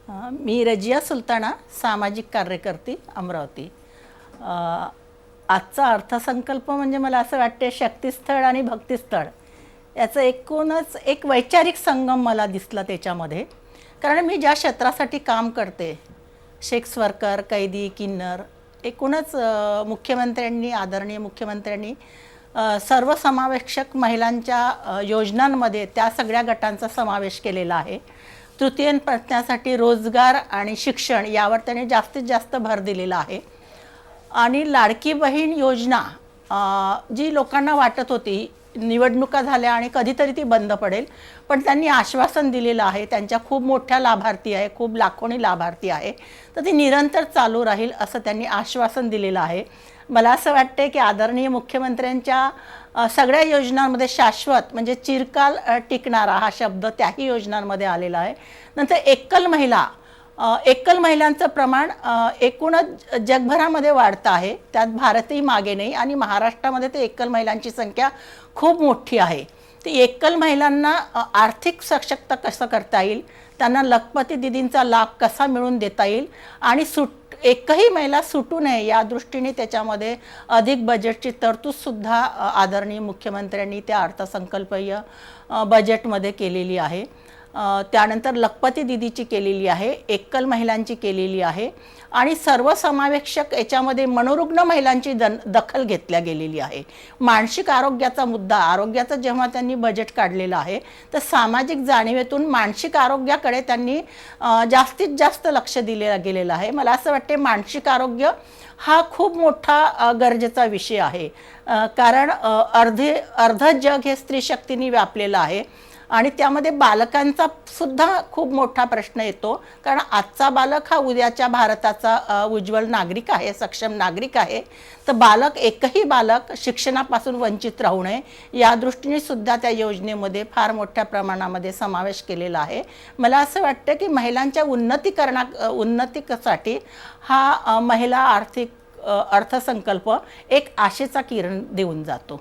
मी Razia sultana, सामाजिक कार्यकर्ती, अमरावती. आजचा अर्थसंकल्प म्हणजे मला असं वाटते शक्तीस्थळ आणि भक्तिस्थळ याचं एकूणच एक वैचारिक संगम मला दिसला त्याच्यामध्ये. कारण मी ज्या क्षेत्रासाठी काम करते, सेक्स वर्कर, कैदी, किन्नर, एकूणच मुख्यमंत्र्यांनी, आदरणीय मुख्यमंत्र्यांनी सर्वसमावेशक महिलांच्या योजनांमध्ये त्या सगळ्या गटांचा समावेश केलेला आहे. तृतीय प्रज्ञासाठी रोजगार आणि शिक्षण यावर त्याने जास्तीत जास्त भर दिलेला आहे. आणि लाडकी बहीण योजना जी लोकांना वाटत होती निवडणुका झाल्या आणि कधीतरी ती बंद पडेल, पण त्यांनी आश्वासन दिलेलं आहे, त्यांच्या खूप मोठ्या लाभार्थी आहे, खूप लाखोनी लाभार्थी आहे, तर ती निरंतर चालू राहील असं त्यांनी आश्वासन दिलेलं आहे. मला असं वाटते की आदरणीय मुख्यमंत्र्यांच्या सगळ्या योजनांमध्ये शाश्वत म्हणजे चिरकाल टिकणारा हा शब्द त्याही योजनांमध्ये आलेला आहे. नंतर एकल महिलांचं प्रमाण एकूणच जगभरामध्ये वाढतं आहे, त्यात भारतही मागे नाही आणि महाराष्ट्रामध्ये ते एकल महिलांची संख्या खूप मोठी आहे. ती एकल महिलांना आर्थिक सशक्त कसं करता येईल, त्यांना लखपती दीदींचा लाभ कसा मिळवून देता येईल आणि एकही महिला सुटू नये या दृष्टीने त्याच्यामध्ये अधिक बजेटची तरतूदसुद्धा आदरणीय मुख्यमंत्र्यांनी त्या अर्थसंकल्पीय बजेटमध्ये केलेली आहे. त्यानंतर लखपती दीदीची केलेली आहे, एकल महिलांची केलेली आहे आणि सर्वसमावेशक याच्यामध्ये मनोरुग्ण महिलांची दखल घेतल्या गेलेली आहे. मानसिक आरोग्याचा मुद्दा, आरोग्याचं जेव्हा त्यांनी बजेट काढलेलं आहे तर सामाजिक जाणीवेतून मानसिक आरोग्याकडे त्यांनी जास्तीत जास्त लक्ष दिलं गेलेलं आहे. मला असं वाटते मानसिक आरोग्य हा खूप मोठा गरजेचा विषय आहे, कारण अर्ध जग हे स्त्री शक्तीने व्यापलेलं आहे आणि त्यामध्ये बालकांचा सुद्धा खूप मोठा प्रश्न येतो. कारण आजचा बालक हा उद्याच्या भारताचा उज्ज्वल नागरिक आहे, सक्षम नागरिक आहे. तर एकही बालक शिक्षणापासून वंचित राहू नये या दृष्टीने सुद्धा त्या योजनेमध्ये फार मोठ्या प्रमाणामध्ये समावेश केलेला आहे. मला असं वाटतं की महिलांच्या उन्नतीसाठी हा महिला आर्थिक अर्थसंकल्प एक आशेचा किरण देऊन जातो.